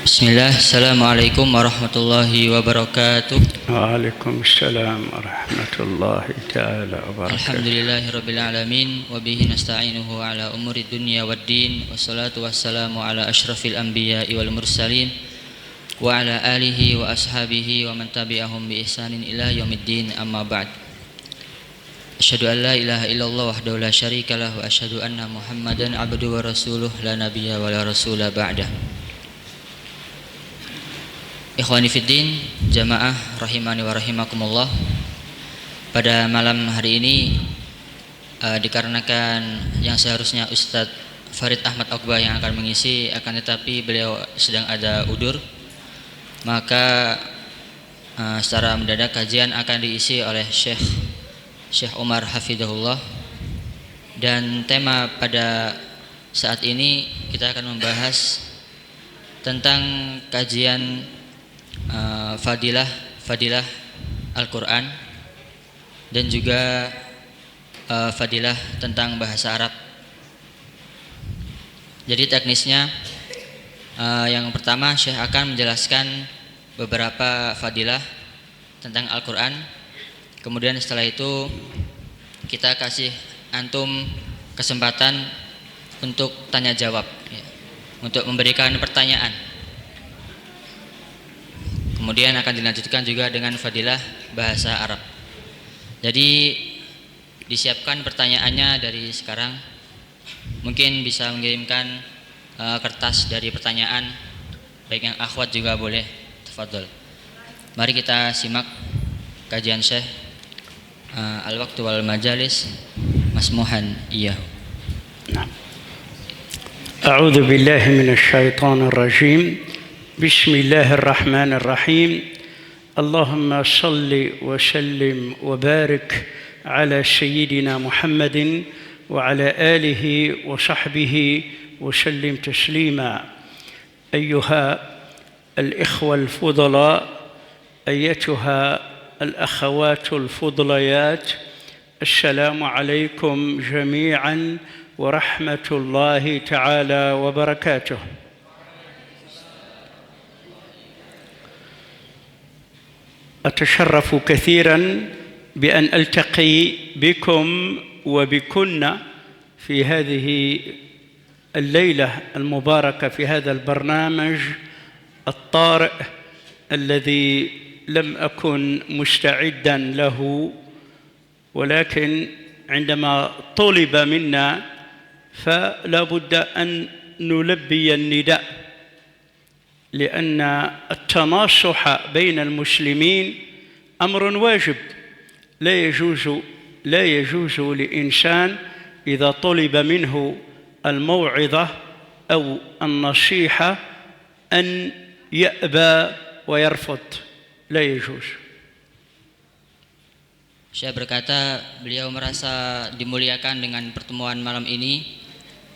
Bismillah, Assalamualaikum warahmatullahi wabarakatuh. Waalaikumsalam warahmatullahi ta'ala wabarakatuh. Alhamdulillahirabbil alamin wa bihi nasta'inuhu ala umuri dunya waddin wassalatu wassalamu ala asyrafil anbiya'i wal mursalin wa ala alihi wa ashabihi wa man tabi'ahum bi ihsanin ila yaumiddin, amma ba'd. Asyhadu an la ilaha illallah wahdahu la syarika lahu wa asyhadu anna Muhammadan abduhu wa rasuluh la nabiyya wa la rasula ba'dah. Ikhwani fiddin, jamaah rahimani wa rahimakumullah. Pada malam hari ini dikarenakan yang seharusnya Ustadz Farid Ahmad Okbah yang akan mengisi, akan tetapi beliau sedang ada udur, maka secara mendadak kajian akan diisi oleh Syekh Umar Hafidhahullah. Dan tema pada saat ini kita akan membahas tentang kajian fadilah Al-Quran dan juga fadilah tentang bahasa Arab. Jadi teknisnya yang pertama Syekh akan menjelaskan beberapa fadilah tentang Al-Quran. Kemudian setelah itu kita kasih antum kesempatan untuk tanya jawab, untuk memberikan pertanyaan. Kemudian akan dilanjutkan juga dengan fadilah bahasa Arab. Jadi disiapkan pertanyaannya dari sekarang. Mungkin bisa mengirimkan kertas dari pertanyaan, baik yang akhwat juga boleh. Tafadhol. Mari kita simak kajian Syekh. Al-waqtu wal majalis masmuhan iyahu. A'udzu billahi minasy syaithanir rajim. بسم الله الرحمن الرحيم. اللهم صل وسلم وبارك على سيدنا محمد وعلى آله وصحبه وسلم تسليما. أيها الإخوة الفضلاء، أيتها الأخوات الفضليات، السلام عليكم جميعا ورحمة الله تعالى وبركاته. أتشرف كثيرا بأن ألتقي بكم وبكن في هذه الليلة المباركة في هذا البرنامج الطارئ الذي لم أكن مستعدا له، ولكن عندما طلب منا فلا بد أن نلبي النداء، لأن التناصح بين المسلمين أمر واجب. لا يجوز لإنسان إذا طلب منه الموعظة أو النصيحة أن يأبى ويرفض، لا يجوز. Saya berkata, beliau merasa dimuliakan dengan pertemuan malam ini,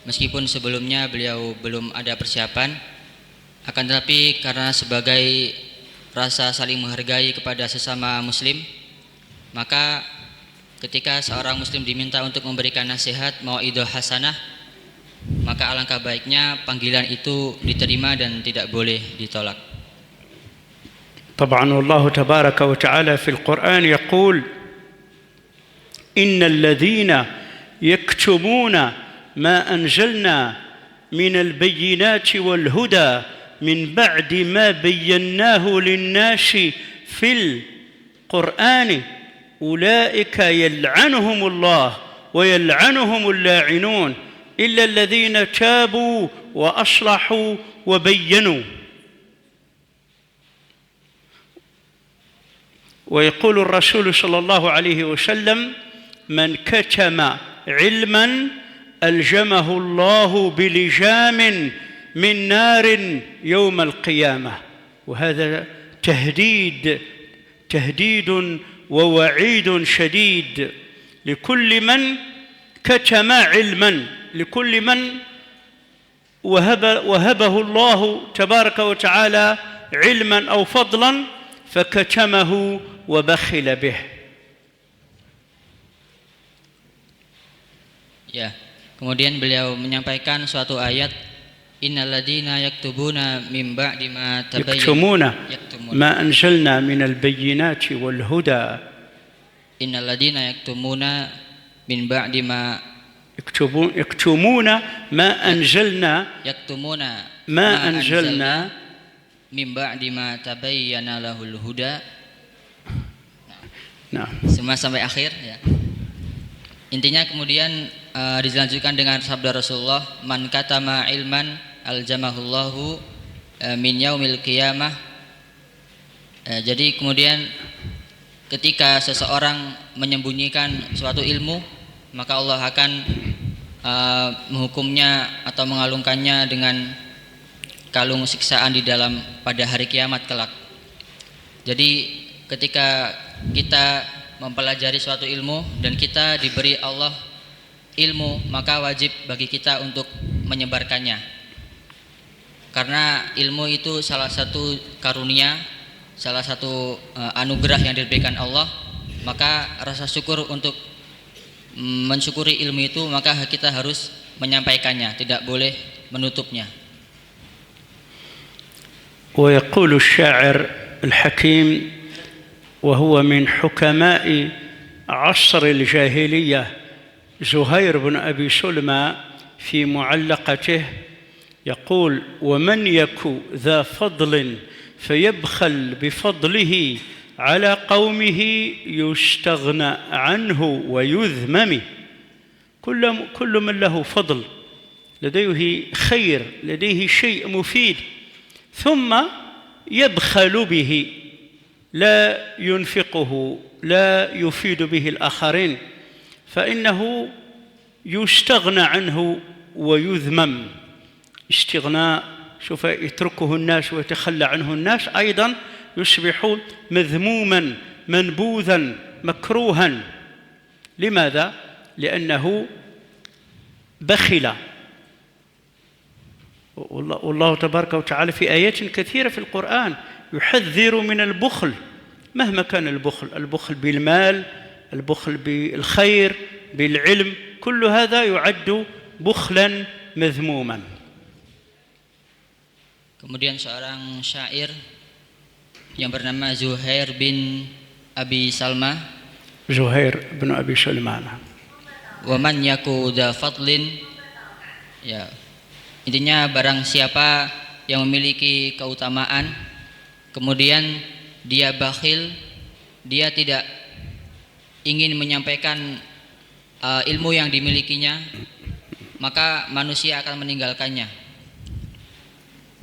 meskipun sebelumnya beliau belum ada persiapan. Akan tetapi karena sebagai rasa saling menghargai kepada sesama muslim, maka ketika seorang muslim diminta untuk memberikan nasihat mau'idhah hasanah, maka alangkah baiknya panggilan itu diterima dan tidak boleh ditolak. طبعا الله تبارك وتعالى في القرآن يقول: إن الذين يكتمون ما أنزلنا من البينات والهدى من بعد ما بيناه للناس في القرآن أولئك يلعنهم الله ويلعنهم اللاعنون إلا الذين تابوا وأصلحوا وبينوا. ويقول الرسول صلى الله عليه وسلم: من كتم علما ألجمه الله بلجام من نار يوم القيامة. وهذا تهديد ووعيد شديد لكل من كتم علما، لكل من وهبه الله تبارك وتعالى علما أو فضلا فكتمه وبخل به. Ya, kemudian beliau menyampaikan suatu ayat, Innalladzina yaktubuna min ba'di ma tabayyana يكتمون ما أنزلنا من البينات والهدى. Innalladzina yaktumuna min ba'di ma يكتمون ما أنزلنا min ba'di ma tabayyana lahul huda. Nah. Semua sampai akhir ya. Intinya kemudian dilanjutkan dengan sabda Rasulullah, man katama ilman aljamahullahu min yaumil qiyamah. Jadi kemudian ketika seseorang menyembunyikan suatu ilmu, maka Allah akan menghukumnya atau mengalungkannya dengan kalung siksaan di dalam pada hari kiamat kelak. Jadi ketika kita mempelajari suatu ilmu dan kita diberi Allah ilmu, maka wajib bagi kita untuk menyebarkannya. Karena ilmu itu salah satu karunia, salah satu anugerah yang diberikan Allah, maka rasa syukur untuk mensyukuri ilmu itu, maka kita harus menyampaikannya, tidak boleh menutupnya. ويقول الشاعر الحكيم وهو من حكماء عصر الجاهلية زهير بن أبي سلمى في معلقته يقول: ومن يك ذا فضل فيبخل بفضله على قومه يستغنى عنه ويذمم. كل من له فضل، لديه خير، لديه شيء مفيد، ثم يبخل به، لا ينفقه، لا يفيد به الآخرين، فإنه يستغنى عنه ويذمم. استغناء سوف يتركه الناس ويتخلى عنه الناس، أيضا يصبح مذموما منبوذا مكروها. لماذا؟ لأنه بخل. والله تبارك وتعالى في آيات كثيرة في القرآن يحذر من البخل مهما كان البخل، البخل بالمال، البخل بالخير، بالعلم، كل هذا يعد بخلا مذموما. Kemudian seorang syair yang bernama Zuhair bin Abi Salma. Zuhair bin Abi Salman. Wa man yaku dha fadlin, ya, intinya barang siapa yang memiliki keutamaan kemudian dia bakhil, dia tidak ingin menyampaikan ilmu yang dimilikinya, maka manusia akan meninggalkannya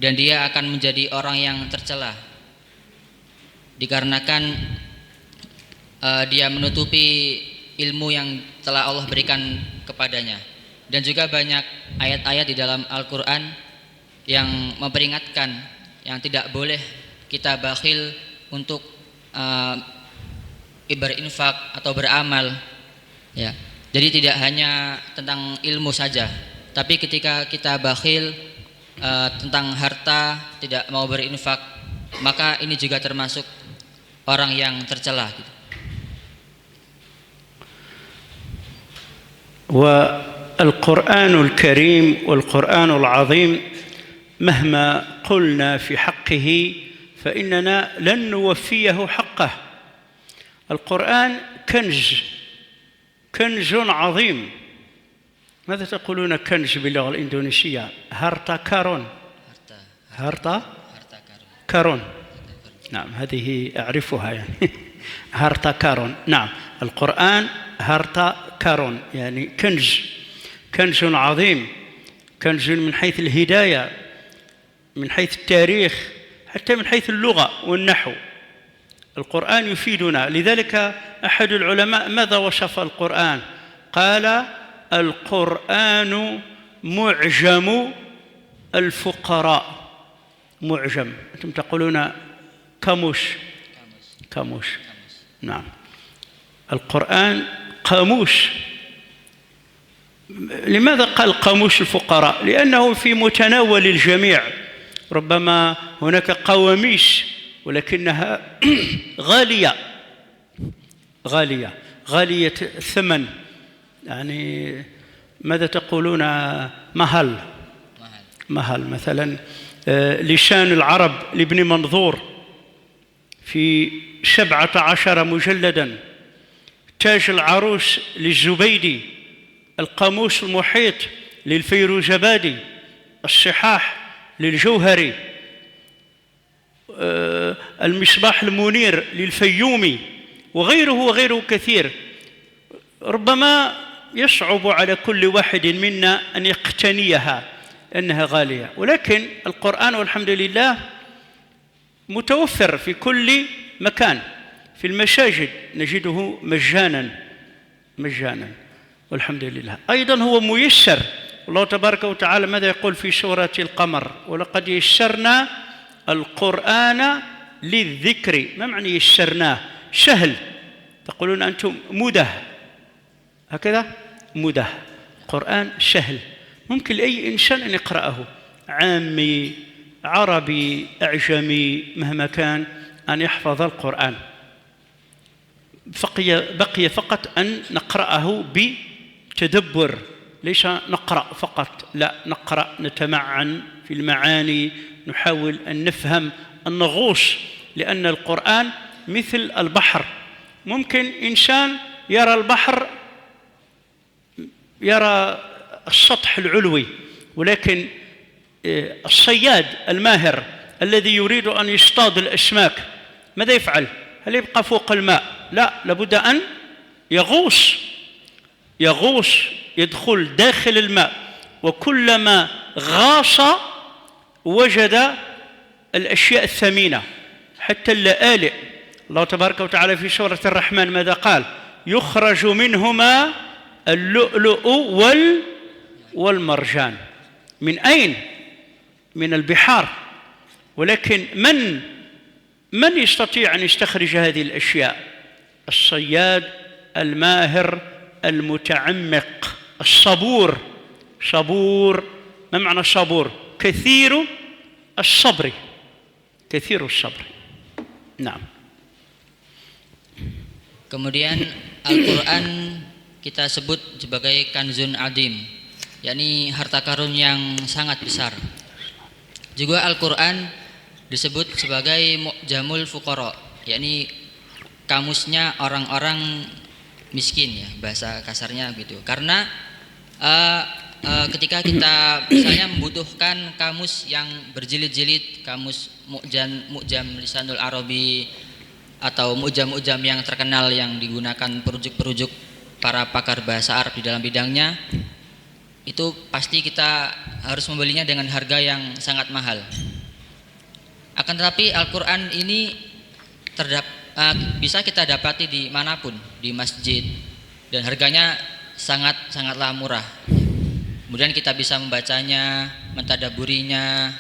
dan dia akan menjadi orang yang tercela dikarenakan dia menutupi ilmu yang telah Allah berikan kepadanya. Dan juga banyak ayat-ayat di dalam Al-Quran yang memperingatkan yang tidak boleh kita bakhil untuk berinfak atau beramal, ya. Jadi tidak hanya tentang ilmu saja, tapi ketika kita bakhil tentang harta, tidak mau berinfak, maka ini juga termasuk orang yang tercela gitu. والقرآن الكريم والقرآن العظيم مهما قلنا في حقه فإننا لن نوفيه حقه. القرآن كنز عظيم. ماذا تقولون كنز باللغة الإندونيسية؟ هارتا كارون. نعم، هذه أعرفها يعني. هارتا كارون. نعم، القرآن هارتا كارون، يعني كنز عظيم، كنز من حيث الهداية، من حيث التاريخ، حتى من حيث اللغة والنحو. القرآن يفيدنا. لذلك أحد العلماء ماذا وصف القرآن؟ قال: القرآن معجم الفقراء. معجم، أنتم تقولون كاموش. نعم، القرآن قاموس. لماذا قال قاموس الفقراء؟ لأنه في متناول الجميع. ربما هناك قواميس ولكنها غالية الثمن، يعني ماذا تقولون؟ مهل. مهل مثلا لسان العرب لابن منظور في 17 مجلدا، تاج العروس للزبيدي، القاموس المحيط للفيروزبادي، الصحاح للجوهري، المصباح المنير للفيومي، وغيره كثير. ربما يصعب على كل واحد منا أن يقتنيها أنها غالية، ولكن القرآن والحمد لله متوفر في كل مكان. في المساجد نجده مجانا والحمد لله. أيضا هو ميسر. الله تبارك وتعالى ماذا يقول في سورة القمر؟ ولقد يسرنا القرآن للذكر. ما معنى يسرناه؟ سهل. تقولون أنتم مده، هكذا مده. القرآن سهل، ممكن لأي إنسان أن يقرأه، عامي عربي أعجمي مهما كان، أن يحفظ القرآن. بقي فقط أن نقرأه بتدبر، ليس نقرأ فقط، لا، نقرأ نتمعن في المعاني، نحاول أن نفهم، أن نغوص، لأن القرآن مثل البحر. ممكن إنسان يرى البحر، يرى السطح العلوي، ولكن الصياد الماهر الذي يريد أن يصطاد الأسماك ماذا يفعل؟ هل يبقى فوق الماء؟ لا، لابد أن يغوص، يدخل داخل الماء، وكلما غاص وجد الأشياء الثمينة حتى اللآلئ. الله تبارك وتعالى في سورة الرحمن ماذا قال؟ يخرج منهما اللؤلؤ والمرجان. من أين؟ من البحار. ولكن من يستطيع أن يستخرج هذه الأشياء؟ الصياد الماهر المتعمق الصبور. ما معنى الصبور؟ كثير الصبر. نعم. Kemudian Al-Quran kita sebut sebagai kanzun adim, yakni harta karun yang sangat besar. Juga Al-Quran disebut sebagai mu'jamul fuqara, yakni kamusnya orang-orang miskin, ya, bahasa kasarnya gitu. Karena ketika kita misalnya membutuhkan kamus yang berjilid-jilid, kamus mu'jam lisanul arabi atau mu'jam yang terkenal yang digunakan perujuk-perujuk para pakar bahasa Arab di dalam bidangnya, itu pasti kita harus membelinya dengan harga yang sangat mahal. Akan tetapi Al-Quran ini bisa kita dapati di manapun, di masjid, dan harganya sangatlah murah. Kemudian kita bisa membacanya, mentadaburinya.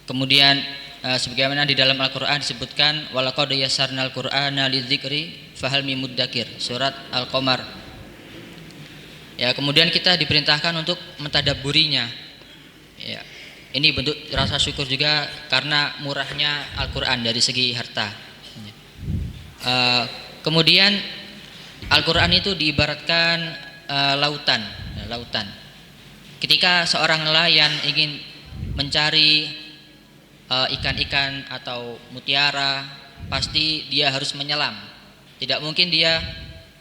Kemudian sebagaimana di dalam Al-Quran disebutkan, walaqad yassarnal Qur'ana lidzikri fahal mim muddakir, surat Al-Qamar. Ya, kemudian kita diperintahkan untuk mentadaburinya. Ya, ini bentuk rasa syukur juga karena murahnya Al-Quran dari segi harta. Kemudian Al-Quran itu diibaratkan lautan. Ketika seorang nelayan ingin mencari ikan-ikan atau mutiara, pasti dia harus menyelam. Tidak mungkin dia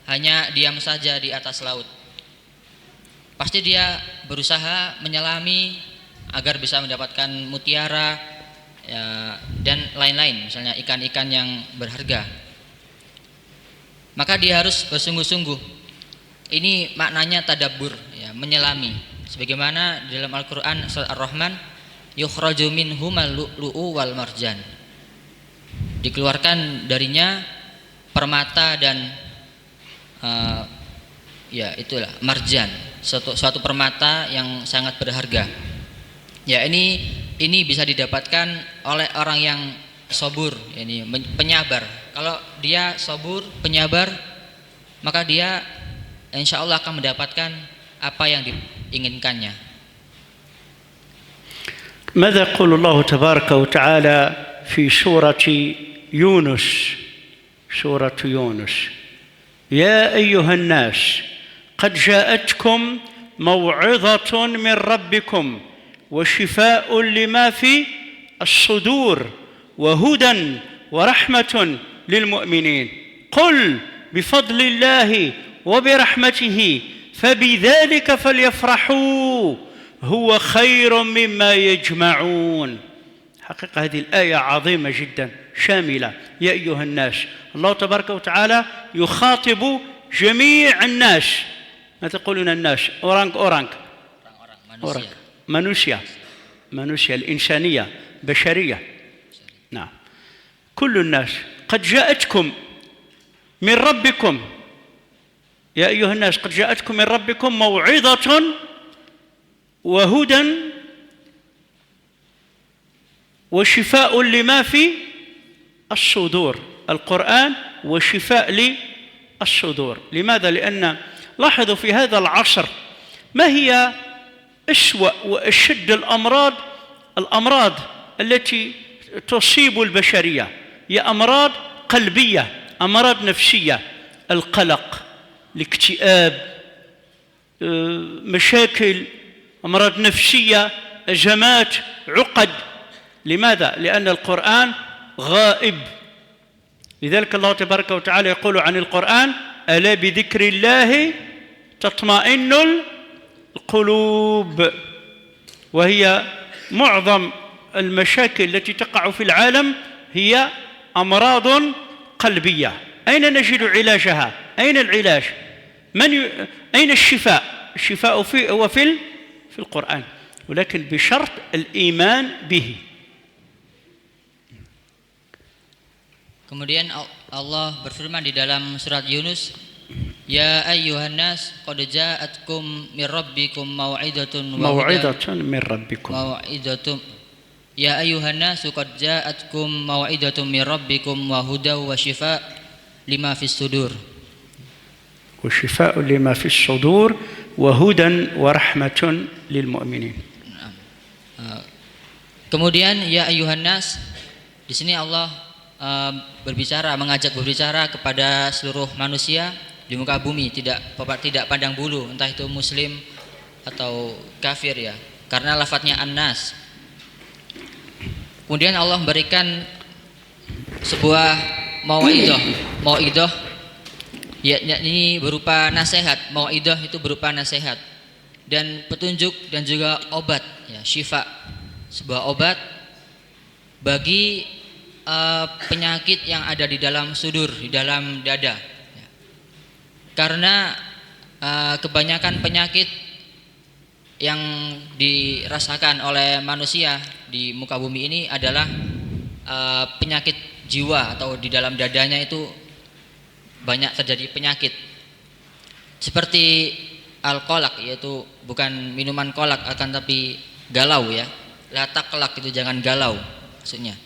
hanya diam saja di atas laut. Pasti dia berusaha menyelami agar bisa mendapatkan mutiara, ya, dan lain-lain, misalnya ikan-ikan yang berharga. Maka dia harus bersungguh-sungguh. Ini maknanya tadabbur, ya, menyelami. Sebagaimana di dalam Al-Quran surat Ar-Rahman, yukhraju minhumal lu'lu'u wal marjan. Dikeluarkan darinya permata dan ya itulah marjan, suatu permata yang sangat berharga. Ya, ini bisa didapatkan oleh orang yang sabur, ini penyabar. Kalau dia sabur, penyabar, maka dia insya Allah akan mendapatkan apa yang diinginkannya. ماذا يقول الله تبارك وتعالى في سورة يونس؟ يا أيها الناس قد جاءتكم موعظة من ربكم وشفاء لما في الصدور وهدى ورحمة للمؤمنين قل بفضل الله وبرحمته فبذلك فليفرحوا هو خير مما يجمعون. حقيقة هذه الآية عظيمة جدا شاملة. يا أيها الناس، الله تبارك وتعالى يخاطب جميع الناس. ما تقولون الناس؟ أورانك مانوسيا الإنسانية بشرية. نعم، كل الناس. قد جاءتكم من ربكم، يا أيها الناس قد جاءتكم من ربكم موعظة وهدى وشفاء لما في الصدور. القرآن وشفاء للصدور. لماذا؟ لأن لاحظوا في هذا العصر ما هي أسوأ وأشد الأمراض التي تصيب البشرية؟ هي أمراض قلبية، أمراض نفسية، القلق، الاكتئاب، مشاكل، أمراض نفسية، أزمات، عقد. لماذا؟ لأن القرآن غائب. لذلك الله تبارك وتعالى يقول عن القرآن: ألا بذكر الله تطمئن القلوب. وهي معظم المشاكل التي تقع في العالم هي أمراض قلبية. أين نجد علاجها؟ أين العلاج؟ أين الشفاء؟ الشفاء هو في القرآن، ولكن بشرط الإيمان به. Kemudian Allah berfirman di dalam surat Yunus, Ya ayyuhan nas qad ja'atkum min rabbikum mau'izatun min rabbikum. Ya ayyuhan nas qad ja'atkum mau'izatun min rabbikum wa hudaw wa shifaa lima fis sudur. Wa shifaa lima fis sudur wa hudan wa rahmatun lil mu'minin. Kemudian ya ayyuhan nas, di sini Allah mengajak berbicara kepada seluruh manusia di muka bumi, tidak pandang bulu, entah itu muslim atau kafir ya, karena lafadznya an-nas. Kemudian Allah memberikan sebuah mau'idah yakni berupa nasihat. Mau'idah itu berupa nasihat dan petunjuk dan juga obat ya, syifa, sebuah obat bagi penyakit yang ada di dalam sudur, di dalam dada. Karena kebanyakan penyakit yang dirasakan oleh manusia di muka bumi ini adalah penyakit jiwa, atau di dalam dadanya itu banyak terjadi penyakit. Seperti al-kolak, yaitu bukan minuman kolak akan tapi galau ya. La taqlaq itu jangan galau maksudnya.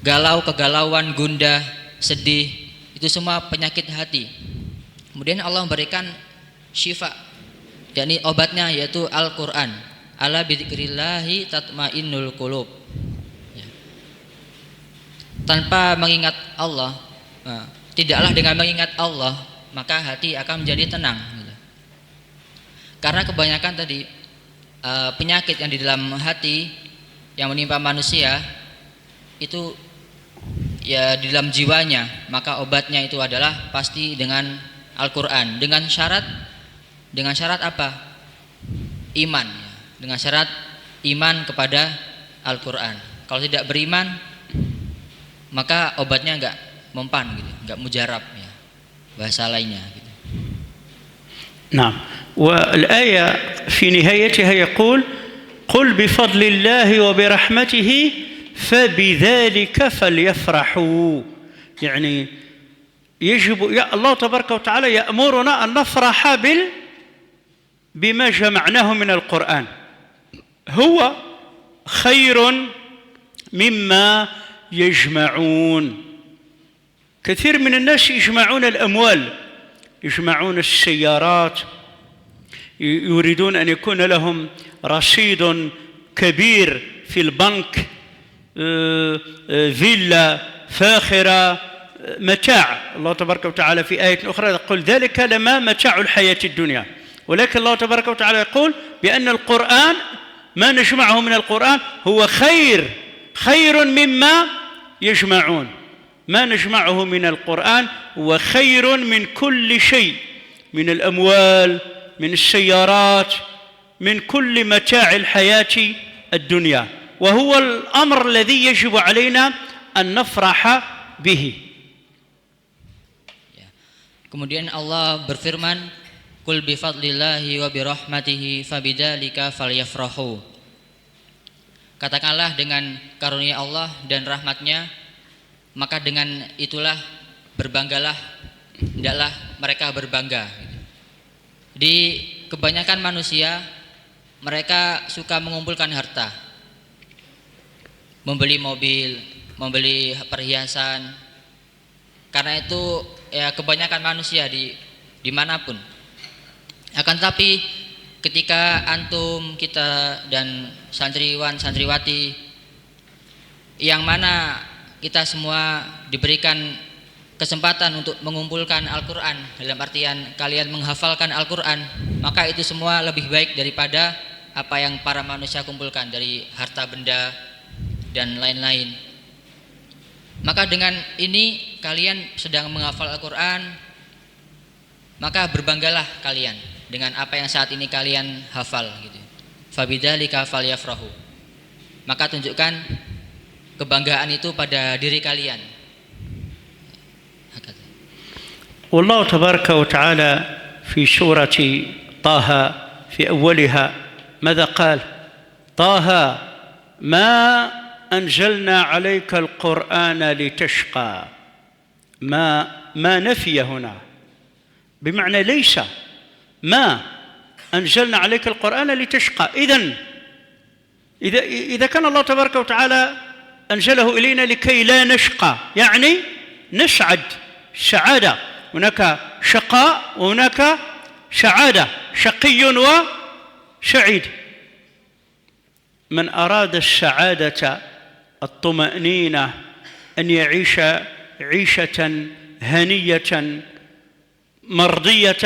Galau, kegalauan, gundah, sedih, itu semua penyakit hati. Kemudian Allah memberikan syifa, yakni obatnya yaitu Al-Quran. Ala bidzikrillahi tatmainnul qulub. Ya. Tanpa mengingat Allah, tidaklah dengan mengingat Allah maka hati akan menjadi tenang. Karena kebanyakan tadi penyakit yang di dalam hati yang menimpa manusia itu ya di dalam jiwanya, maka obatnya itu adalah pasti dengan Al-Quran, dengan syarat apa? Iman ya. Dengan syarat iman kepada Al-Quran. Kalau tidak beriman maka obatnya enggak mempan gitu, enggak mujarab ya, bahasa lainnya gitu. Nah, والآية في نهايتها يقول قل بفضل الله وبرحمته فبذلك فليفرحوا. يعني يجب الله تبارك وتعالى يأمرنا أن نفرح بما جمعناه من القرآن، هو خير مما يجمعون. كثير من الناس يجمعون الأموال، يجمعون السيارات، يريدون أن يكون لهم رصيد كبير في البنك، فيلا فاخرة، متاع. الله تبارك وتعالى في آية أخرى يقول ذلك لما متاع الحياة الدنيا. ولكن الله تبارك وتعالى يقول بأن القرآن ما نجمعه من القرآن هو خير مما يجمعون. ما نجمعه من القرآن هو خير من كل شيء، من الأموال، من السيارات، من كل متاع الحياة الدنيا، وهو الأمر الذي يجب علينا أن نفرح به. Kemudian Allah berfirman, "Qul bi fadlillahi wa bi rahmatihi fabidzalika falyafrahu." Katakanlah dengan karunia Allah dan rahmatnya, maka dengan itulah berbanggalah, hendaklah mereka berbangga. Di kebanyakan manusia, mereka suka mengumpulkan harta, membeli mobil, membeli perhiasan. Karena itu ya kebanyakan manusia dimanapun. Akan tetapi ketika antum, kita dan santriwan santriwati yang mana kita semua diberikan kesempatan untuk mengumpulkan Al-Quran, dalam artian kalian menghafalkan Al-Quran, maka itu semua lebih baik daripada apa yang para manusia kumpulkan dari harta benda dan lain-lain. Maka dengan ini kalian sedang menghafal Al-Quran, maka berbanggalah kalian dengan apa yang saat ini kalian hafal gitu. Fabidzalika falyafrahu. Maka tunjukkan kebanggaan itu pada diri kalian. والله تبارك وتعالى في سورة طه في أولها ماذا قال؟ طه ما أنزلنا عليك القرآن لتشقى. ما نفي هنا بمعنى ليس، ما أنزلنا عليك القرآن لتشقى. إذا كان الله تبارك وتعالى أنزله إلينا لكي لا نشقى، يعني نسعد سعادة. هناك شقاء وهناك سعادة، شقي وسعيد. من أراد السعادة الطمأنينة أن يعيش عيشة هنية مرضية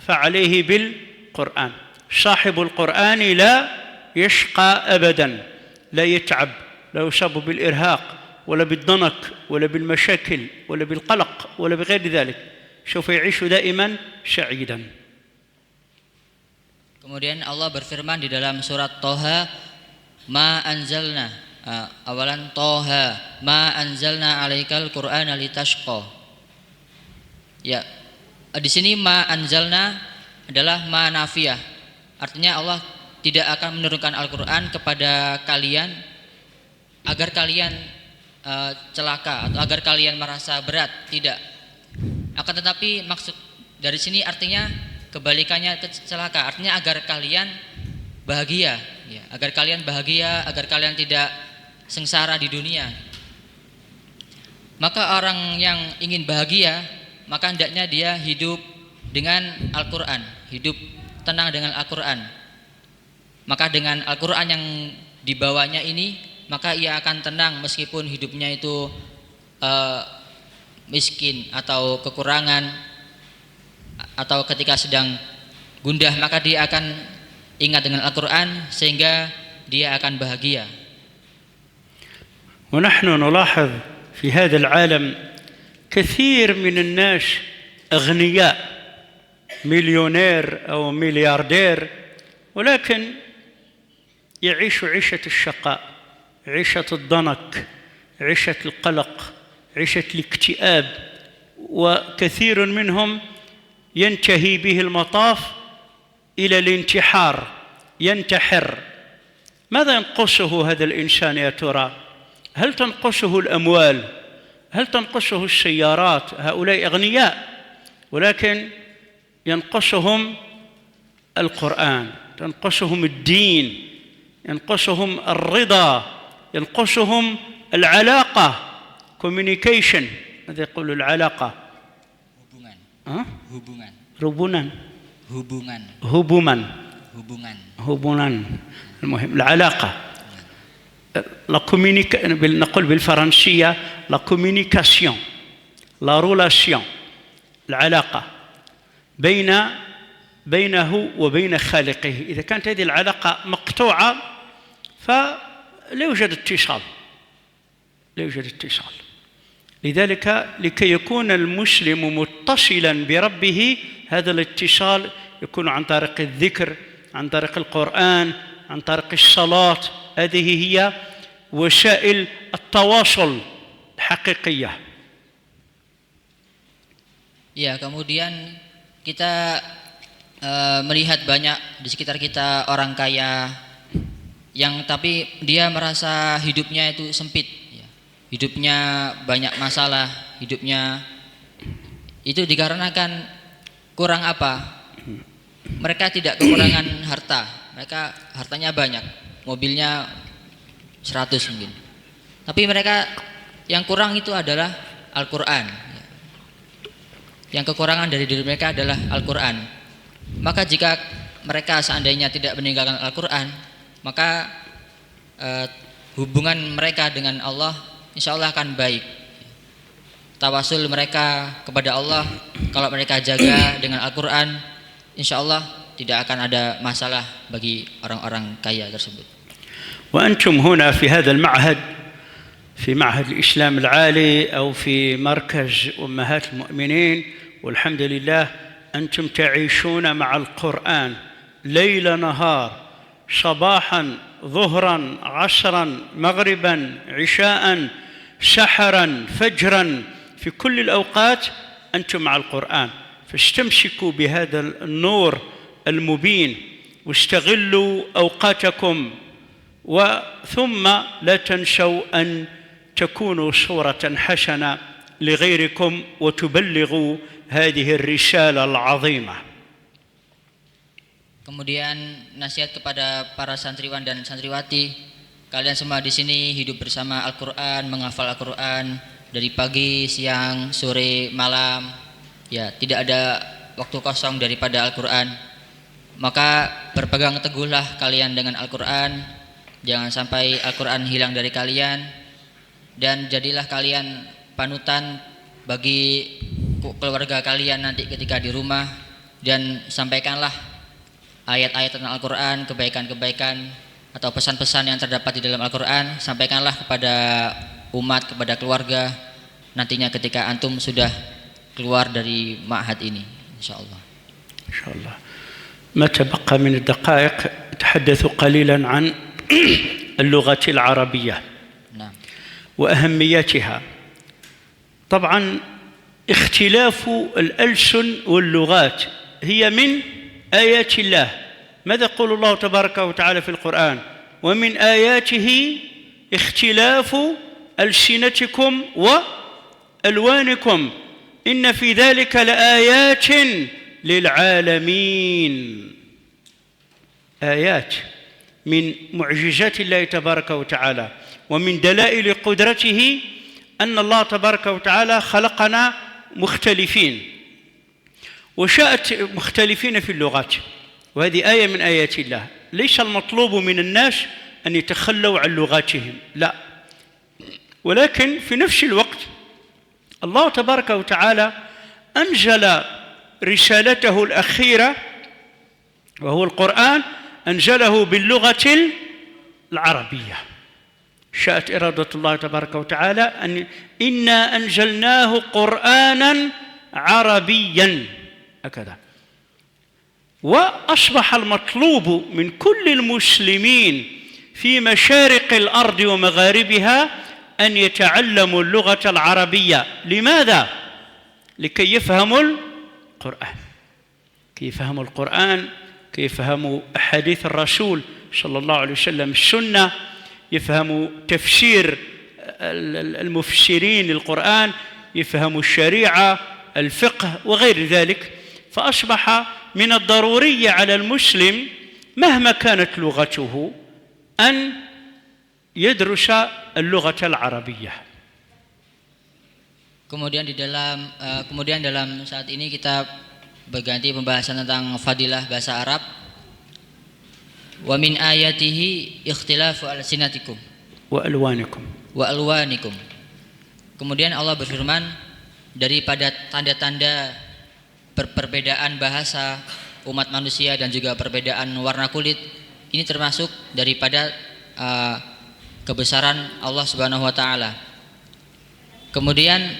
فعليه بالقرآن. صاحب القرآن لا يشقى أبدا، لا يتعب، لا يصاب بالإرهاق ولا بالضنك ولا بالمشاكل ولا بالقلق ولا بغير ذلك، سوف يعيش دائما سعيدا. Kemudian Allah berfirman di dalam surat Toha, ma anzalna, awalan Toha, ma anzalna alaikal Qur'ana litashqa. Ya, di sini ma anzalna adalah ma nafiyah. Artinya Allah tidak akan menurunkan Al-Qur'an kepada kalian agar kalian celaka atau agar kalian merasa berat, tidak. Akan tetapi maksud dari sini artinya kebalikannya celaka, artinya agar kalian bahagia, ya, agar kalian bahagia, agar kalian tidak sengsara di dunia. Maka orang yang ingin bahagia, maka hendaknya dia hidup dengan Al-Quran, hidup tenang dengan Al-Quran. Maka dengan Al-Quran yang dibawanya ini, maka ia akan tenang meskipun hidupnya itu miskin atau kekurangan, atau ketika sedang gundah, maka dia akan ingat dengan Al-Quran sehingga dia akan bahagia. ونحن نلاحظ في هذا العالم كثير من الناس أغنياء، مليونير أو ملياردير، ولكن يعيش عيشة الشقاء، عيشة الضنك، عيشة القلق، عيشة الاكتئاب، وكثير منهم ينتهي به المطاف إلى الانتحار، ينتحر. ماذا ينقصه هذا الإنسان يا ترى؟ هل تنقصه الأموال؟ هل تنقصه السيارات؟ هؤلاء أغنياء، ولكن ينقصهم القرآن، ينقصهم الدين، ينقصهم الرضا، ينقصهم العلاقة، communication، ماذا يقول العلاقة؟ هبونا، المهم العلاقة، نقول بالفرنسية لا كوميونيكاسيون، لا رولاسيون، العلاقة بين بينه وبين خالقه. إذا كانت هذه العلاقة مقطوعة فلا يوجد اتصال، لا يوجد اتصال. لذلك لكي يكون المسلم متصلا بربه هذا الاتصال يكون عن طريق الذكر، عن طريق القرآن، عن طريق الصلاة. هذه هي وسائل التواصل الحقيقية. Ya, kemudian kita melihat banyak di sekitar kita orang kaya yang tapi dia merasa hidupnya itu sempit, ya. Hidupnya banyak masalah, hidupnya itu dikarenakan kurang apa? Mereka tidak kekurangan harta, mereka hartanya banyak, mobilnya 100 mungkin. Tapi mereka yang kurang itu adalah Al-Quran. Yang kekurangan dari diri mereka adalah Al-Quran. Maka jika mereka seandainya tidak meninggalkan Al-Quran, maka hubungan mereka dengan Allah insya Allah akan baik. Tawasul mereka kepada Allah kalau mereka jaga dengan Al-Quran, insya Allah tidak akan ada masalah bagi orang-orang kaya tersebut. وأنتم هنا في هذا المعهد، في معهد الإسلام العالي أو في مركز أمهات المؤمنين، والحمد لله أنتم تعيشون مع القرآن ليل نهار، صباحا ظهرا عصرا مغربا عشاء سحرا فجرا، في كل الأوقات أنتم مع القرآن. فاستمسكوا بهذا النور المبين واستغلوا أوقاتكم، وثم لا تنسوا أن تكونوا صورة حسنة لغيركم وتبلغوا هذه الرسالة العظيمة. Kemudian nasihat kepada para santriwan dan santriwati, kalian semua di sini hidup bersama Al-Quran, menghafal Al-Quran dari pagi, siang, sore, malam. Ya, tidak ada waktu kosong daripada Al-Quran. Maka berpegang teguhlah kalian dengan Al-Quran, jangan sampai Al-Quran hilang dari kalian, dan jadilah kalian panutan bagi keluarga kalian nanti ketika di rumah, dan sampaikanlah ayat-ayat tentang Al-Quran, kebaikan-kebaikan atau pesan-pesan yang terdapat di dalam Al-Quran, sampaikanlah kepada umat, kepada keluarga nantinya ketika antum sudah keluar dari ma'had ini, insyaallah. Insyaallah. ما تبقى من الدقائق تحدث قليلا عن اللغة العربية وأهميتها. طبعا اختلاف الألسن واللغات هي من آيات الله. ماذا يقول الله تبارك وتعالى في القرآن؟ ومن آياته اختلاف ألسنتكم وألوانكم إن في ذلك لآيات للعالمين. آيات من معجزات الله تبارك وتعالى ومن دلائل قدرته أن الله تبارك وتعالى خلقنا مختلفين، وشاءت مختلفين في اللغات، وهذه آية من آيات الله. ليس المطلوب من الناس أن يتخلوا عن لغاتهم، لا، ولكن في نفس الوقت الله تبارك وتعالى أنزل رسالته الأخيرة وهو القرآن، أنزله باللغة العربية. شاءت إرادة الله تبارك وتعالى أن إنا أنزلناه قرآنا عربيا هكذا. وأصبح المطلوب من كل المسلمين في مشارق الأرض ومغاربها أن يتعلموا اللغة العربية. لماذا؟ لكي يفهموا القرآن، كي يفهموا القرآن، كي يفهموا أحاديث الرسول صلى الله عليه وسلم، السنة، يفهموا تفسير المفسرين للقرآن، يفهموا الشريعة، الفقه وغير ذلك. فأصبح من الضروري على المسلم مهما كانت لغته أن يدرس اللغة العربية. Kemudian dalam saat ini kita berganti pembahasan tentang fadilah bahasa Arab. Wa min ayatihi ikhtilafu alsinatikum wa alwanikum. Kemudian Allah berfirman, daripada tanda-tanda perbedaan bahasa umat manusia dan juga perbedaan warna kulit, ini termasuk daripada kebesaran Allah Subhanahu wa taala. Kemudian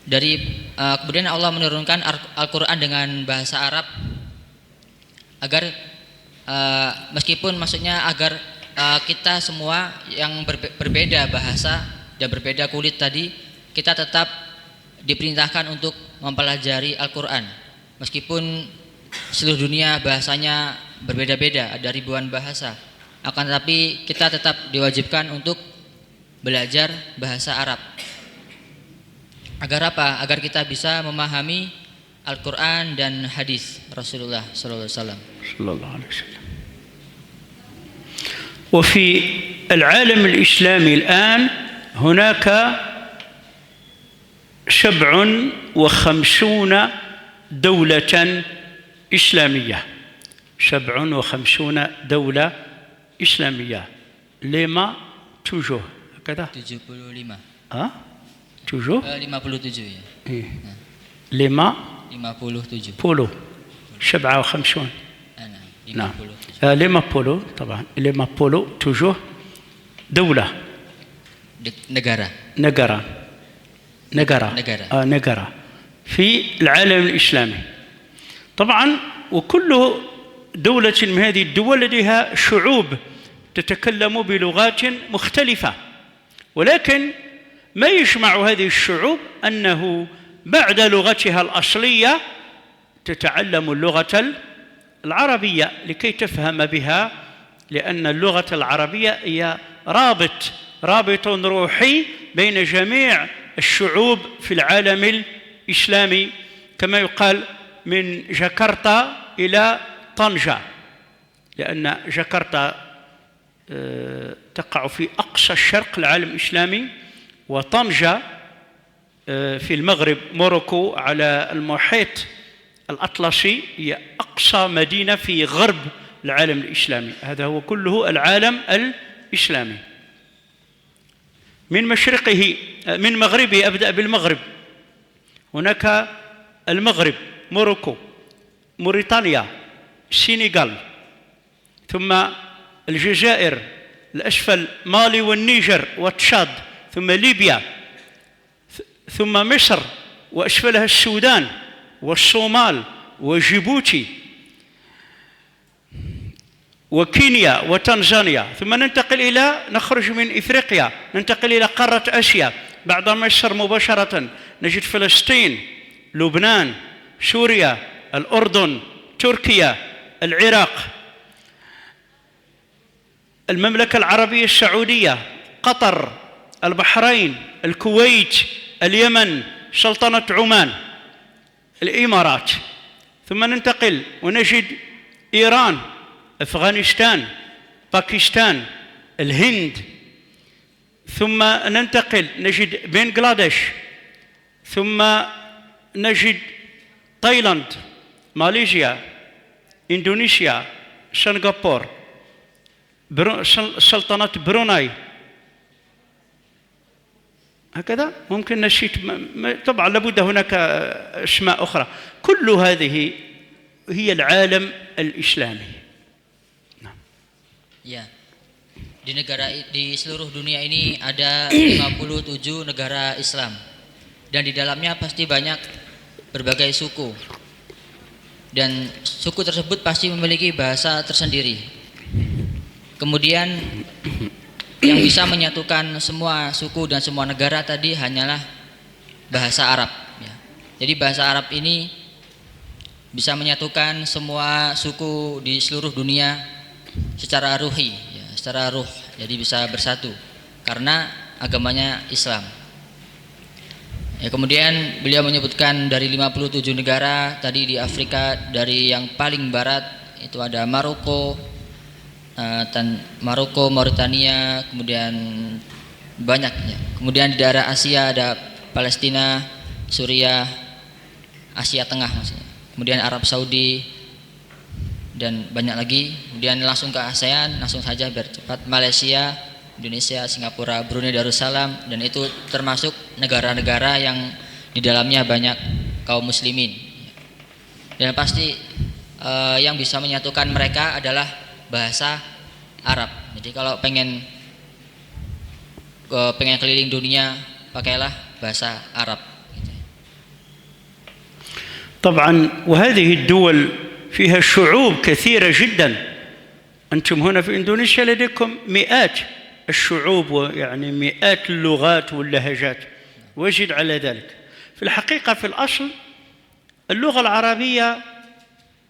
kemudian Allah menurunkan Al-Qur'an dengan bahasa Arab agar meskipun maksudnya agar kita semua yang berbeda bahasa dan berbeda kulit tadi, kita tetap diperintahkan untuk mempelajari Al-Qur'an. Meskipun seluruh dunia bahasanya berbeda-beda, ada ribuan bahasa, akan tetapi kita tetap diwajibkan untuk belajar bahasa Arab. Agar apa? Agar kita bisa memahami Al-Qur'an dan hadis Rasulullah sallallahu alaihi wasallam. وفي العالم الإسلامي الآن هناك 57 دولة إسلامية، 57 دولة إسلامية. لما توجه هكذا 75. توجه 57 ya. لما 57. 57. نعم 57. لما بولو طبعا لما بولو توجه دولة negara نجرة في العالم الإسلامي طبعا. وكل دولة من هذه الدول لديها شعوب تتكلم بلغات مختلفة، ولكن ما يجمع هذه الشعوب أنه بعد لغتها الأصلية تتعلم اللغة العربية لكي تفهم بها، لأن اللغة العربية هي رابط روحي بين جميع الشعوب في العالم الإسلامي، كما يقال من جاكرتا إلى طنجة، لأن جاكرتا تقع في أقصى الشرق العالم الإسلامي، وطنجة في المغرب موروكو على المحيط الأطلسي هي أقصى مدينة في غرب العالم الإسلامي. هذا هو كله العالم الإسلامي. من مغربه أبدأ بالمغرب. هناك المغرب، موروكو، موريتانيا، السنغال، ثم الجزائر، الأسفل مالي والنيجر وتشاد، ثم ليبيا، ثم مصر وأسفلها السودان والصومال وجيبوتي وكينيا وتنزانيا، ثم نخرج من إفريقيا، ننتقل إلى قارة آسيا. بعد مصر مباشرة نجد فلسطين، لبنان، سوريا، الأردن، تركيا، العراق، المملكة العربية السعودية، قطر، البحرين، الكويت، اليمن، سلطنة عمان، الإمارات. ثم ننتقل ونجد إيران، أفغانستان، باكستان، الهند، ثم ننتقل نجد بنغلاديش، ثم نجد تايلاند، ماليزيا، إندونيسيا، سنغافورة، سلطنة بروناي. هكذا ممكن نشيد، طبعا لابد هناك أسماء أخرى. كل هذه هي العالم الإسلامي. Ya, di seluruh dunia ini ada 57 negara Islam, dan di dalamnya pasti banyak berbagai suku, dan suku tersebut pasti memiliki bahasa tersendiri. Kemudian yang bisa menyatukan semua suku dan semua negara tadi hanyalah bahasa Arab ya. Jadi bahasa Arab ini bisa menyatukan semua suku di seluruh dunia secara ruhi ya, secara ruh. Jadi bisa bersatu karena agamanya Islam ya. Kemudian beliau menyebutkan dari 57 negara tadi di Afrika, dari yang paling barat itu ada Maroko, Mauritania, kemudian banyak ya. Kemudian di daerah Asia ada Palestina, Suriah, Asia Tengah maksudnya. Kemudian Arab Saudi dan banyak lagi. Kemudian langsung ke ASEAN, langsung saja biar cepat, Malaysia, Indonesia, Singapura, Brunei Darussalam, dan itu termasuk negara-negara yang di dalamnya banyak kaum muslimin. Dan pasti yang bisa menyatukan mereka adalah bahasa Arab. Jadi kalau pengen keliling dunia, pakailah bahasa Arab. طبعا وهذه الدول فيها شعوب كثيرة جدا. أنتم هنا في إندونيسيا لديكم مئات الشعوب ويعني مئات اللغات واللهجات وجد على ذلك. في الحقيقة في الأصل اللغة العربية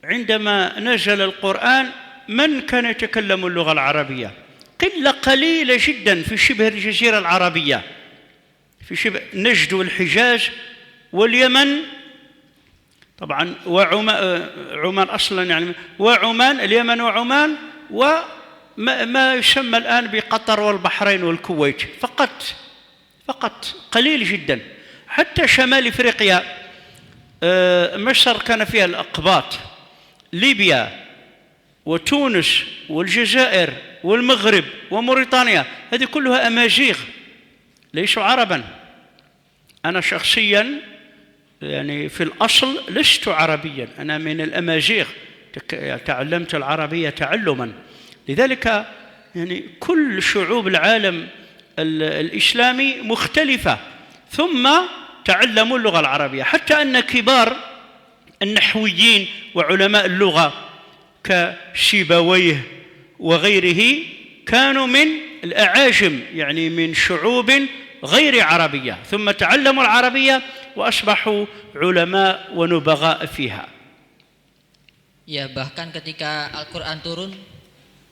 عندما نزل القرآن من كان يتكلم اللغة العربية؟ قلة قليلة جدا في شبه الجزيرة العربية، في شبه نجد والحجاز واليمن طبعا وعمان أصلا يعني وعمان اليمن وعمان وما يسمى الآن بقطر والبحرين والكويت فقط قليل جدا. حتى شمال إفريقيا مصر كان فيها الأقباط، ليبيا وتونس والجزائر والمغرب وموريتانيا هذه كلها أمازيغ ليسوا عربا. أنا شخصيا يعني في الأصل لست عربيا، أنا من الأمازيغ، تعلمت العربية تعلما. لذلك يعني كل شعوب العالم الإسلامي مختلفة ثم تعلموا اللغة العربية، حتى أن كبار النحويين وعلماء اللغة كسيبويه وغيره كانوا من الأعاجم، يعني من شعوب غير عربية، ثم تعلموا العربية وأصبحوا علماء ونبغاء فيها. Ya, bahkan ketika Al-Quran turun,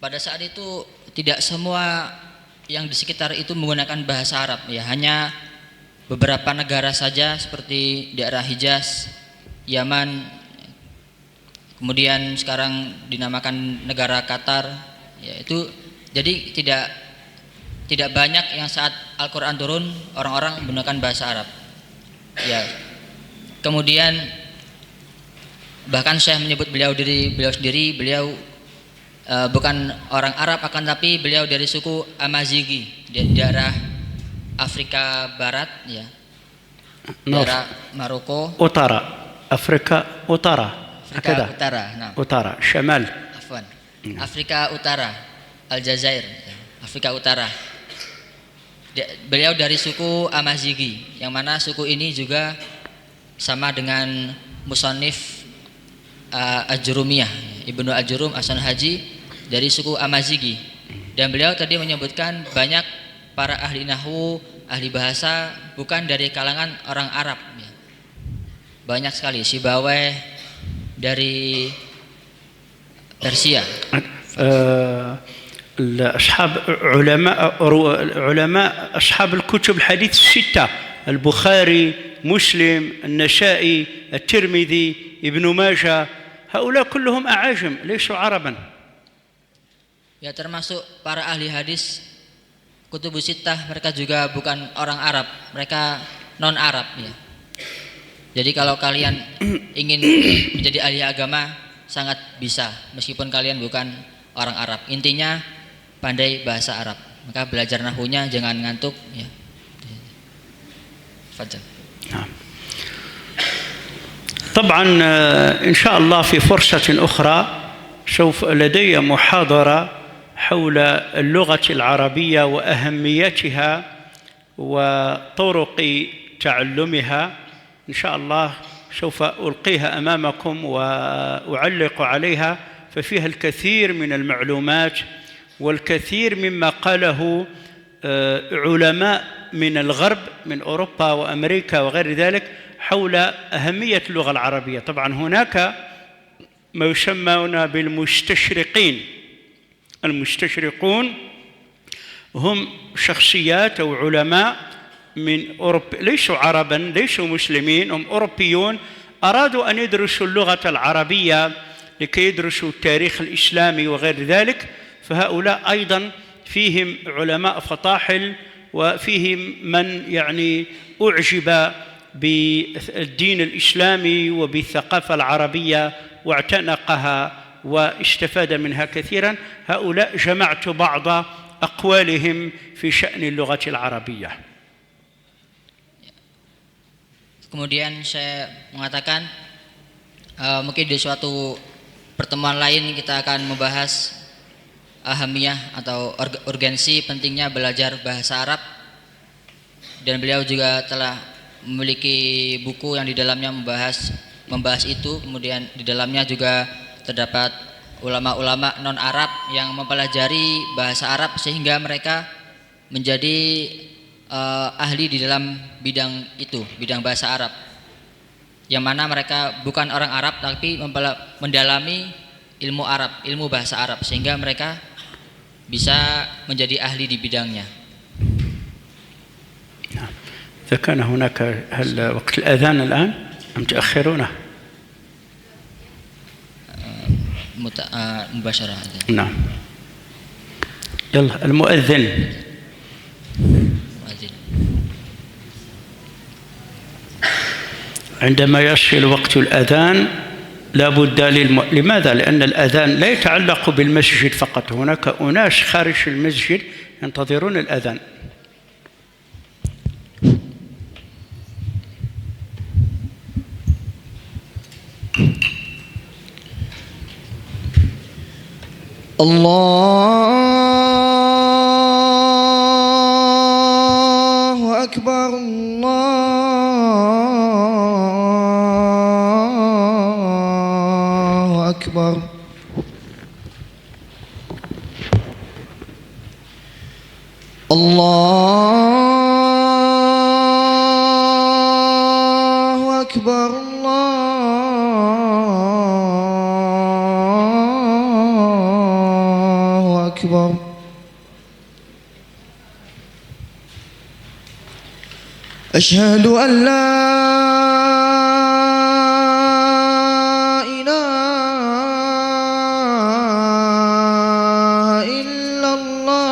pada saat itu tidak semua yang di sekitar itu menggunakan bahasa Arab, ya hanya beberapa negara saja seperti daerah Hijaz, Yaman, kemudian sekarang dinamakan negara Qatar, ya itu jadi tidak banyak yang saat Al-Quran turun orang-orang menggunakan bahasa Arab. Ya, kemudian bahkan Syekh menyebut beliau sendiri bukan orang Arab, akan tapi beliau dari suku Amazighi di daerah Afrika Barat, ya, daerah Maroko. Utara, Afrika Utara. Afrika Utara, nah. Utara, Shamal. Afwan. Afrika Utara, Aljazair, Afrika Utara. Beliau dari suku Amazighi, yang mana suku ini juga sama dengan Musannif Ajurumiyah, Ibnu Ajurum Hasan Haji dari suku Amazighi. Dan beliau tadi menyebutkan banyak para ahli nahwu, ahli bahasa bukan dari kalangan orang Arab, ya. Banyak sekali, Sibawayh dari Persia. أصحاب علماء أصحاب الكتب الحديث الستة، البخاري، مسلم، النسائي، الترمذي، ابن ماجه، هؤلاء كلهم أعاجم ليسوا عربا. Ya, termasuk para ahli hadis Kutubus Sittah, mereka juga bukan orang Arab, mereka non Arab, ya. Jadi kalau kalian ingin menjadi ahli agama sangat bisa meskipun kalian bukan orang Arab. Intinya pandai bahasa Arab, maka belajar nahwunya jangan ngantuk, ya. Fadhal. طبعا إن شاء الله في فرصة أخرى سوف لدي محاضرة حول اللغة العربية وأهميتها وطرق تعلمها، إن شاء الله سوف ألقيها أمامكم وأعلق عليها، ففيها الكثير من المعلومات والكثير مما قاله علماء من الغرب من أوروبا وأمريكا وغير ذلك حول أهمية اللغة العربية. طبعا هناك ما يسمون بالمستشرقين. المستشرقون هم شخصيات أو علماء من أوروبا، ليسوا عربا، ليسوا مسلمين، هم أوروبيون أرادوا أن يدرسوا اللغة العربية لكي يدرسوا التاريخ الإسلامي وغير ذلك، فهؤلاء أيضا فيهم علماء فطاحل وفيهم من يعني أعجب بالدين الإسلامي وبالثقافة العربية واعتنقها واستفاد منها كثيرا. هؤلاء جمعت بعض أقوالهم في شأن اللغة العربية. Kemudian saya mengatakan mungkin di suatu pertemuan lain kita akan membahas ahamiyah atau urgensi pentingnya belajar bahasa Arab, dan beliau juga telah memiliki buku yang di dalamnya membahas itu. Kemudian di dalamnya juga terdapat ulama-ulama non Arab yang mempelajari bahasa Arab sehingga mereka menjadi ahli di dalam bidang itu, bidang bahasa Arab, yang mana mereka bukan orang Arab tapi mendalami ilmu Arab, ilmu bahasa Arab, sehingga mereka bisa menjadi ahli di bidangnya. إذا كان هناك هل وقت الأذان الآن أم تأخرونه؟ مباشرة. نعم. يلا المؤذن. عندما يصل وقت الأذان لا بد لماذا؟ لأن الأذان لا يتعلق بالمسجد فقط، هناك أناس خارج المسجد ينتظرون الأذان. الله أكبر الله أكبر الله أكبر الله أكبر. أشهد أن لا إله إلا الله.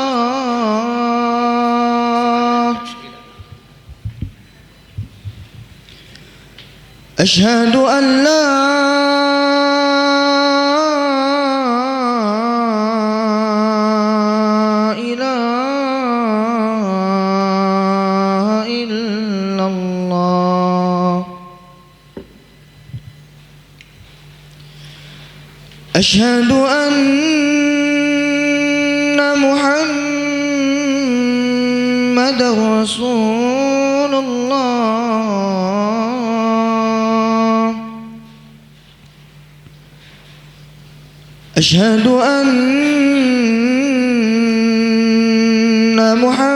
أشهد أن لا إله إلا الله. أشهد أن محمد رسول الله. أشهد أن محمد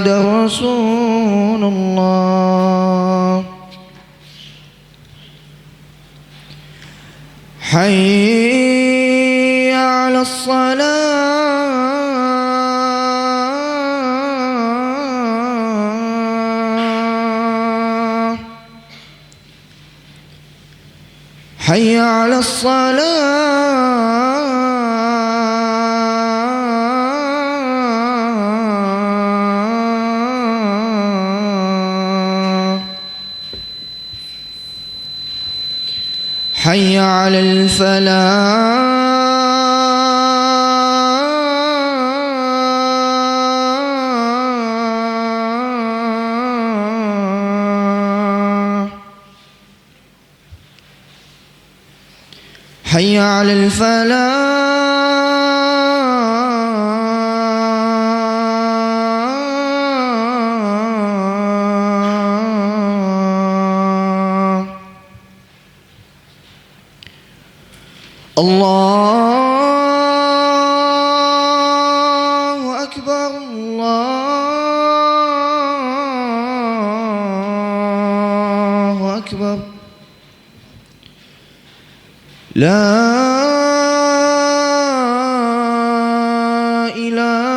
رسول الله. حي على الصلاة. حي على الصلاة. حي على الفلاح. حي على الفلاح. الله أكبر الله أكبر. لا إله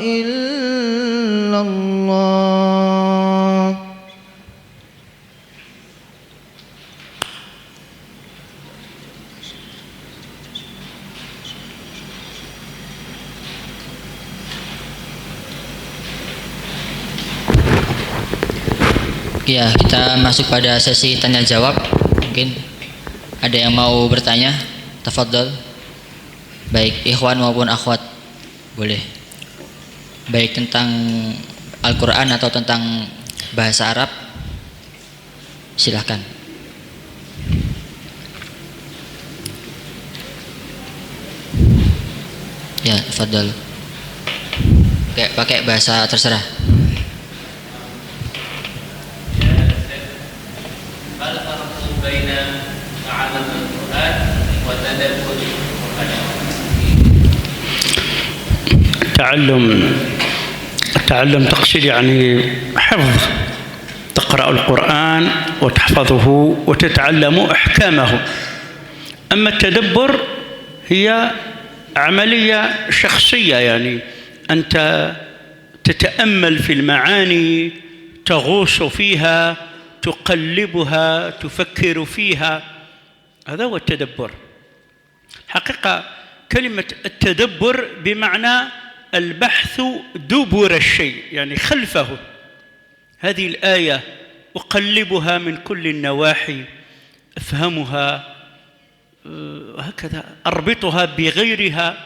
إلا الله. Ya, kita masuk pada sesi tanya jawab. Mungkin ada yang mau bertanya, tafadhol. Baik ikhwan maupun akhwat, boleh. Baik tentang Al-Quran atau tentang bahasa Arab, Silahkan. Ya, tafadhal. Pakai bahasa terserah. التعلم تقصد يعني حفظ، تقرأ القرآن وتحفظه وتتعلم أحكامه. أما التدبر هي عملية شخصية، يعني أنت تتأمل في المعاني، تغوص فيها، تقلبها، تفكر فيها، هذا هو التدبر. حقيقة كلمة التدبر بمعنى البحث دبر الشيء، يعني خلفه. هذه الآية أقلبها من كل النواحي، أفهمها، هكذا أربطها بغيرها،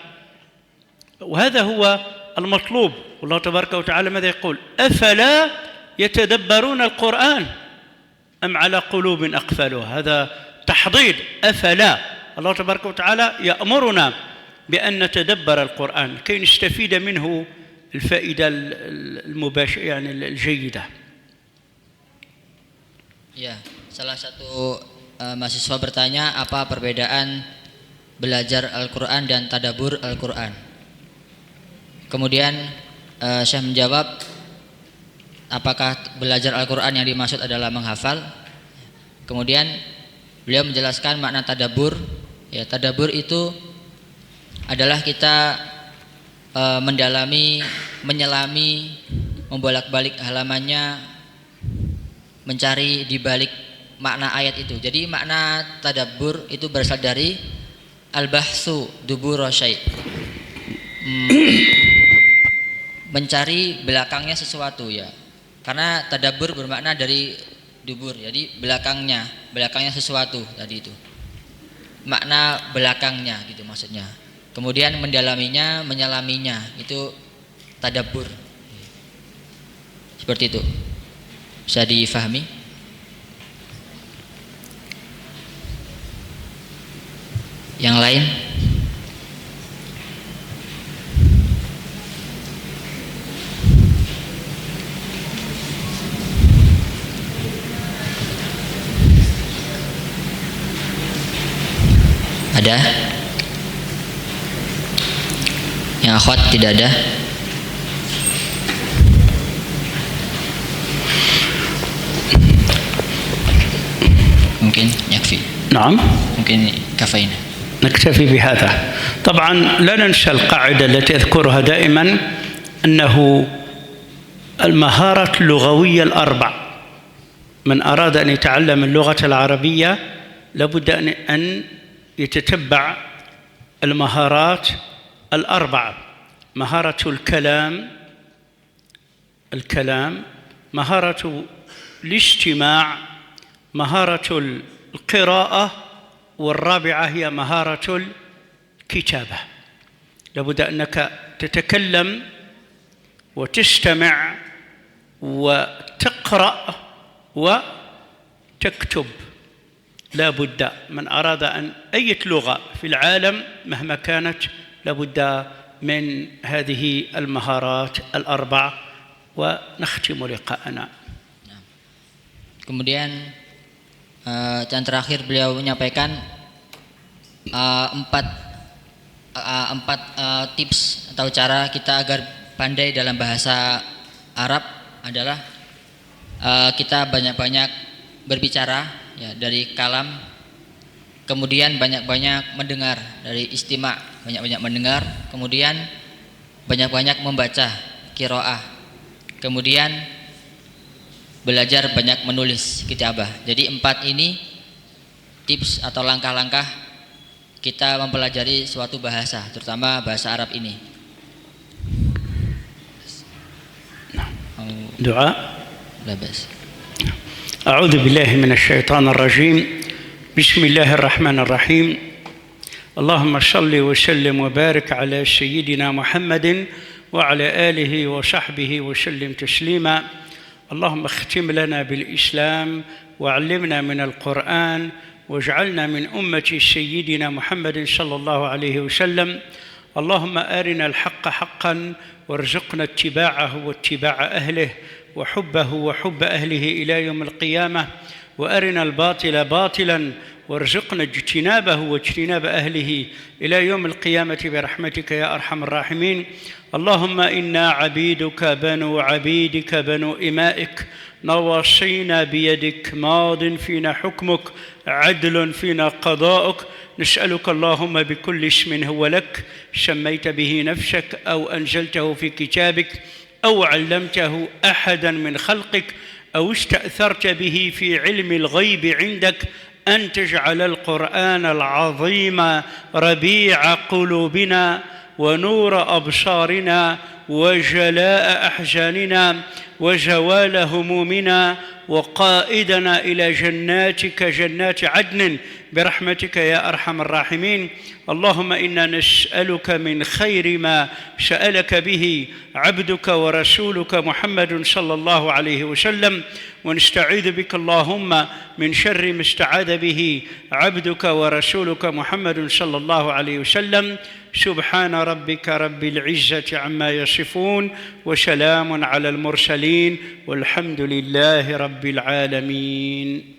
وهذا هو المطلوب. والله تبارك وتعالى ماذا يقول؟ أفلا يتدبرون القرآن أم على قلوب أقفالها. هذا تحضيض، أفلا. الله تبارك وتعالى يأمرنا بأن نتدبر القرآن كي نستفيد منه الفائدة المباشرة، يعني الجيدة. Ya, salah satu mahasiswa bertanya, apa perbedaan belajar Al-Quran dan tadabbur Al-Quran? Kemudian Syekh menjawab, apakah belajar Al-Quran yang dimaksud adalah menghafal? Kemudian beliau menjelaskan makna tadabbur. Ya, tadabbur itu adalah kita mendalami, menyelami, membolak-balik halamannya, mencari di balik makna ayat itu. Jadi makna tadabbur itu berasal dari al-bahsu dubura syai', mencari belakangnya sesuatu, ya. Karena tadabbur bermakna dari dubur, jadi belakangnya sesuatu tadi itu. Makna belakangnya gitu maksudnya. Kemudian mendalaminya, menyelaminya, itu tadabbur. Seperti itu. Bisa difahami? Yang lain? Ada? Yang akhwat tidak ada? ممكن يكفي. نعم، ممكن كفينا. نكتفي بهذا. طبعا لا ننسى القاعدة التي أذكرها دائما، أنه المهارة اللغوية الأربع، من أراد أن يتعلم اللغة العربية لابد أن يتتبع المهارات الأربعة: مهارة الكلام، مهارة الاستماع، مهارة القراءة، والرابعة هي مهارة الكتابة. لابد أنك تتكلم وتستمع وتقرأ وتكتب. لابد من أراد أن أي لغة في العالم مهما كانت لابد من هذه المهارات الأربع. ونختم لقاءنا. Kemudian dan terakhir beliau menyampaikan empat tips atau cara kita agar pandai dalam bahasa Arab adalah kita banyak-banyak berbicara, ya, dari kalam, kemudian banyak-banyak mendengar dari istima', banyak-banyak mendengar, kemudian banyak-banyak membaca qiraah, kemudian belajar banyak menulis kitabah. Jadi 4 ini tips atau langkah-langkah kita mempelajari suatu bahasa, terutama bahasa Arab ini. Doa. La bas. أعوذ بالله من الشيطان الرجيم. بسم الله الرحمن الرحيم. اللهم صل وسلم وبارك على سيدنا محمد وعلى آله وصحبه وسلم تسليما. اللهم اختم لنا بالإسلام وعلمنا من القرآن واجعلنا من أمة سيدنا محمد صلى الله عليه وسلم. اللهم أرنا الحق حقا وارزقنا اتباعه واتباع أهله وحبه وحب أهله إلى يوم القيامة، وأرنا الباطل باطلا وارزقنا اجتنابه واجتناب أهله إلى يوم القيامة برحمتك يا أرحم الراحمين. اللهم إنا عبيدك بنو عبيدك بنو إمائك، نواصينا بيدك، ماض فينا حكمك، عدل فينا قضاؤك. نسألك اللهم بكل اسم هو لك سميت به نفسك أو أنزلته في كتابك أو علمته أحدا من خلقك أو استأثرت به في علم الغيب عندك أن تجعل القرآن العظيم ربيع قلوبنا ونور أبصارنا وجلاء أحزاننا وزوال همومنا وقائدنا إلى جناتك جنات عدن برحمتك يا أرحم الراحمين. اللهم إنا نسألك من خير ما سألك به عبدك ورسولك محمد صلى الله عليه وسلم، ونستعيذ بك اللهم من شر ما استعاذ به عبدك ورسولك محمد صلى الله عليه وسلم. سبحان ربك رب العزة عما يصفون وسلام على المرسلين والحمد لله رب العالمين.